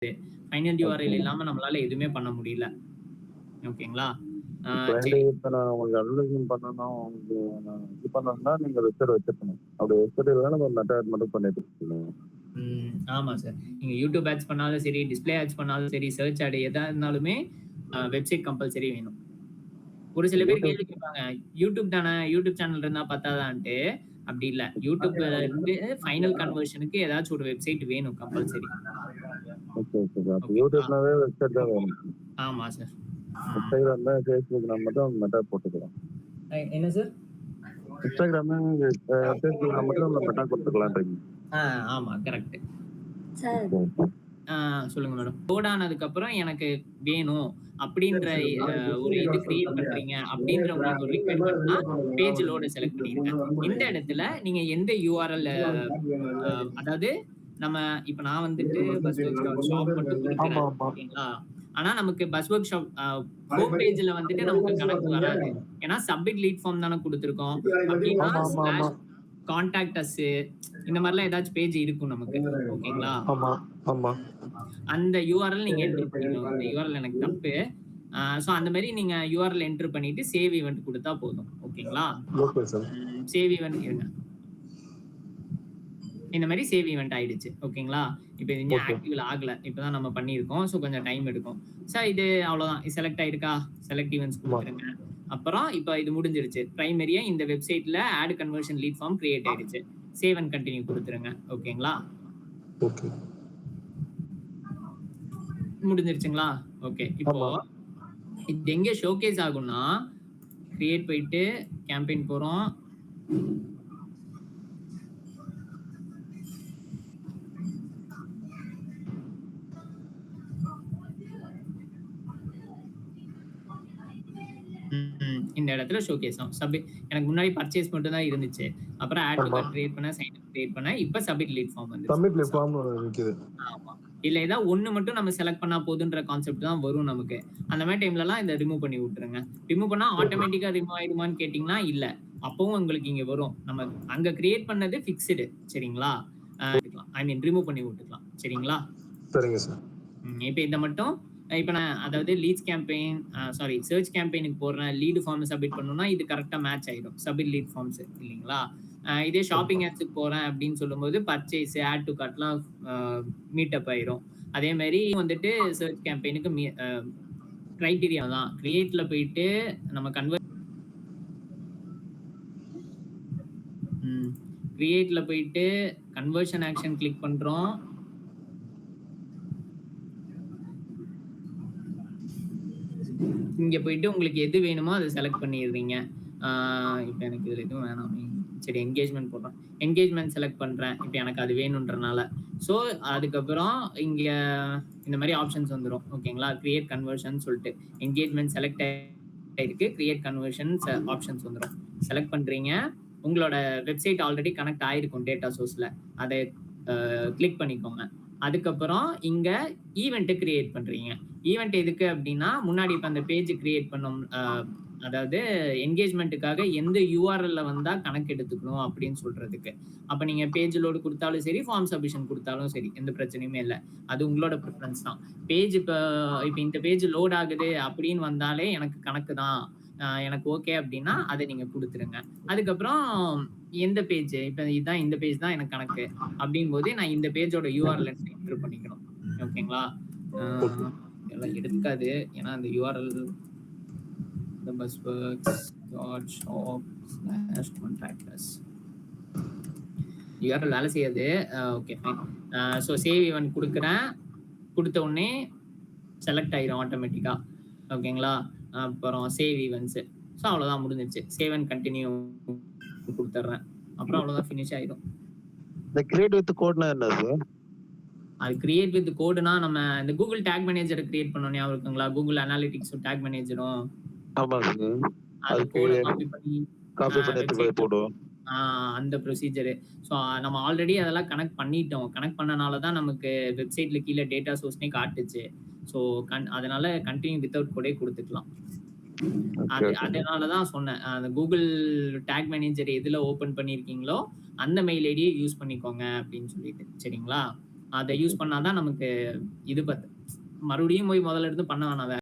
Final okay. URL இல்லாம நம்மளால எதுவுமே பண்ண முடியல. ஓகேங்களா? கிளையண்ட் சரி. இப்ப நான் உங்களுக்கு அட்வர்டைஸ்மென்ட் பண்ணணும், உங்களுக்கு நான் இது பண்ணணும்னா நீங்க வெப்சைட் வச்சிருக்கணும். அப்படி வெப்சைட் இல்லன்னா நம்ம மெட்டா மட்டும் பண்ணிட்டு இருக்கணும். ஆமா சார். நீங்க YouTube ஆட்ஸ் பண்ணாலும் சரி, டிஸ்ப்ளே ஆட்ஸ் பண்ணாலும் சரி, சர்ச் ஆட் எதா இருந்தாலுமே வெப்சைட் கம்பல்சரி வேணும். ஒரு சில பேர் யூடியூப் கேள்வி கேட்பாங்க. YouTube தானே, YouTube சேனல் இருந்தா பத்தாதான்ட்டு. அப்படி இல்ல. YouTubeல இருந்து ஃபைனல் கன்வர்ஷனுக்கு ஏதாச்சும் ஒரு வெப்சைட் வேணும் கம்பல்சரி. Okay, okay sir. அப்ப ஓகேங்களா? யூடியூப்னாவே வெப்சைட் தான் வேணும். ஆமா சார். இன்ஸ்டாகிராம்ல, ஃபேஸ்புக்ல மட்டும் மெட்டா போட்டுக்கலாம். என்ன சார்? இன்ஸ்டாகிராம், ஃபேஸ்புக்ல மட்டும் நம்ம மெட்டா கொடுத்துக்கலான்றீங்க. ஆமா கரெக்ட். Okay, okay. சொல்லுங்க மேடம். லோட் ஆனதுக்கு அப்புறம் எனக்கு வேணும் அப்படின்ற ஒரு இது கிரியேட் பண்றீங்க அப்படின்ற உங்களுக்கு ஒரு ரிக்வயர்மெண்ட்னா பேஜ் லோட செலக்ட் பண்ணிடுங்க. இந்த இடத்துல நீங்க எந்த URL அதாவது நம்ம இப்ப நான் வந்துட்டு பஸ்வொர்க் ஷாப் மட்டும் ஆமா, கொடுக்கிறேன். ஆமா. ஓகேங்களா? ஆனா நமக்கு பஸ்வொர்க் ஷாப் ஹோம் பேஜ்ல வந்துட்டு நமக்கு கணக்கு வராது. ஏன்னா சப்மிட் லீட் ஃபார்ம் தானே கொடுத்திருக்கோம். அப்படின்னா ஆமா, ஆமா, ஆமா. கான்டாக்ட் அஸ் இந்த மாதிரிலாம் ஏதாச்சும் பேஜ் இருக்கும் நமக்கு. ஓகேங்களா? ஆமா, ஆமா. அந்த URL நீங்க என்டர் பண்ணிக்கணும். இந்த URL எனக்கு தப்பு. சோ அந்த மாதிரி நீங்க URL என்டர் பண்ணிட்டு சேவ் ஈவென்ட் கொடுத்தா போதும். ஓகேங்களா? Okay sir. சேவ் ஈவென்ட் இருங்க. இந்த மாதிரி சேவ் ஈவென்ட் ஆயிடுச்சு. ஓகேங்களா? இப்போ இது இன்னும் ஓகே. ஆக்டிவ்ல ஆகல. இப்பதான் நம்ம பண்ணியிருக்கோம். ஸோ கொஞ்சம் டைம் எடுக்கும். சார் இது அவ்வளவுதான். செலக்ட் ஆயிருக்கா? செலக்ட் ஈவென்ட்ஸ் கொடுத்துருங்க. அப்புறம் இப்போ இது முடிஞ்சிருச்சு. பிரைமரியா இந்த வெப்சைட்ல ad conversion lead form create ஆயிடுச்சு. சேவ் அண்ட் கண்டினியூ கொடுத்துருங்க. ஓகேங்களா? ஓகே. முடிஞ்சிருச்சுங்களா? ஓகே. இப்போ இது எங்க ஷோகேஸ் ஆகும்னா கிரியேட் போயிட்டு கேம்பெயின் போறோம். இந்த இடத்துல ஷோகேஸ் ஆகும். எனக்கு முன்னாடி பர்ச்சேஸ் மட்டும் தான் இருந்துச்சு. அப்புறம் ஆட் டு கார்ட் கிரியேட் பண்ண, சைன் அப் கிரியேட் பண்ண, இப்ப சப்மிட் லீட் ஃபார்ம் வந்துருச்சு. சப்மிட் லீட் ஃபார்ம் இருக்குது. ஆமா. இல்ல ஏதாவது ஒண்ணு மட்டும் நம்ம செலக்ட் பண்ணா போதுன்ற கான்செப்ட் தான் வரும் நமக்கு. அந்த மாதிரி டைம்லலாம் இத ரிமூவ் பண்ணி விட்டுருங்க. ரிமூவ் பண்ணா ஆட்டோமேட்டிக்கா ரிமூவ் ஆயிடுமான்னு கேட்டீங்கன்னா இல்ல. அப்பவும் உங்களுக்கு இங்க வரும். நம்ம அங்க கிரியேட் பண்ணது ஃபிக்ஸ்டு. சரிங்களா? ஐ மீன் ரிமூவ் பண்ணி விட்டுக்கலாம். சரிங்களா? சரிங்க சார். இப்ப இத மட்டும் இப்ப நான் அதாவது லீட்ஸ் கேம்பெயின் சர்ச் கேம்பெயினுக்கு போடுறேன் லீடு ஃபார்ம் சப்மிட் பண்ணனும்னா இது கரெக்டா மேட்ச் ஆயிடும். சப்மிட் லீட் ஃபார்ம்ஸ் இல்லீங்களா? இதே ஷாப்பிங் ஆப்ஸ்க்கு போறேன் அப்படின்னு சொல்லும்போது பர்ச்சேஸ், ஆட் டு கார்ட்லாம் மீட் அப் ஆயிரும். அதே மாதிரி வந்துட்டு சர்ச் கேம்பெயினுக்கு கிரைட்டீரியா தான். கிரியேட்ல போயிட்டு நம்ம கிரியேட்ல போயிட்டு கன்வர்ஷன் ஆக்ஷன் கிளிக் பண்றோம். இங்க போயிட்டு உங்களுக்கு எது வேணுமோ அதை செலக்ட் பண்ணிடுறீங்க. இப்போ எனக்கு இதுல எதுவும் வேணாமே. சரி என்கேஜ்மெண்ட் போடுறேன். என்கேஜ்மெண்ட் செலக்ட் பண்றேன். இப்போ எனக்கு அது வேணும்ன்றனால. ஸோ அதுக்கப்புறம் இங்க இந்த மாதிரி ஆப்ஷன்ஸ் வந்துடும். ஓகேங்களா? கிரியேட் கன்வர்ஷன் சொல்லிட்டு என்கேஜ்மெண்ட் செலக்ட் ஆயிருக்கு. கிரியேட் கன்வர்ஷன் ஆப்ஷன்ஸ் வந்துடும். செலக்ட் பண்றீங்க. உங்களோட வெப்சைட் ஆல்ரெடி கனெக்ட் ஆயிருக்கும் டேட்டா சோர்ஸ்ல. அதை கிளிக் பண்ணிக்கோங்க. அதுக்கப்புறம் இங்க ஈவெண்ட் கிரியேட் பண்றீங்க. ஈவெண்ட் எதுக்கு அப்படின்னா முன்னாடி இப்ப அந்த பேஜ் கிரியேட் பண்ணோம், அதாவது என்கேஜ்மெண்ட்டுக்காக எந்த URL வந்தா கணக்கு எடுத்துக்கணும் அப்படின்னு சொல்றதுக்கு. அப்ப நீங்க பேஜ் லோடு கொடுத்தாலும் சரி, ஃபார்ம் சப்மிஷன் கொடுத்தாலும் சரி, எந்த பிரச்சனையுமே இல்லை. அது உங்களோட ப்ரிஃபரன்ஸ் தான். பேஜ் இப்ப இந்த பேஜ் லோட் ஆகுது அப்படின்னு வந்தாலே எனக்கு கணக்கு தான், எனக்கு ஓகே அப்படின்னா அதை நீங்க கொடுத்துருங்க. அதுக்கப்புறம் எந்த பேஜ் இப்ப இதுதான், இந்த பேஜ் தான் எனக்கு கணக்கு அப்படின் போது நான் இந்த பேஜோட URL என்டர் பண்ணிக்கணும். ஓகேங்களா? இதெல்லாம் எடுக்காது. ஏன்னா அந்த URL the busworks.shop/contractors URL வேலை செய்யாது. Okay fine. So save event கொடுக்குறேன். கொடுத்த உடனே செலக்ட் ஆயிரும் ஆட்டோமேட்டிக்கா. ஓகேங்களா? அப்புறம் சேவ் ஈவென்ட்ஸ். ஸோ அவ்வளோதான், முடிஞ்சிருச்சு. சேவ் அண்ட் கண்டினியூ கொடுத்துட்றேன். அப்புறம் அவ்வளோதான், ஃபினிஷ் ஆயிடும். இந்த கிரியேட் வித் கோட்னா என்ன சார்? அது கிரியேட் வித் கோடுனா நம்ம இந்த கூகுள் டேக் மேனேஜரை கிரியேட் பண்ணோம், ஞாபகம் இருக்குங்களா? கூகுள் அனாலிட்டிக்ஸும் டேக் மேனேஜரும். ஆமா சார். அது கோட காப்பி பண்ணி எடுத்து போடுவோம். அந்த ப்ரொசீஜர். ஸோ நம்ம ஆல்ரெடி அதெல்லாம் கனெக்ட் பண்ணிட்டோம். கனெக்ட் பண்ணனால தான் நமக்கு வெப்சைட்ல கீழே டேட்டா சோர்ஸ்னே காட்டுச்சு. ஸோ அதனால கண்டினியூ வித்தவுட் கோடே கொடுத்துக்கலாம். அதனால தான் சொன்னேன், அந்த கூகுள் டேக் மேனேஜர் எதுல ஓபன் பண்ணிருக்கீங்களோ அந்த மெயில் ஐடியை யூஸ் பண்ணிக்கோங்க அப்படின்னு சொல்லிட்டு. சரிங்களா? அத ஓகே. யூஸ் பண்ணா தான் நமக்கு இது மறுபடியும் போய் முதல்ல இருந்து பண்ண வேணாம்.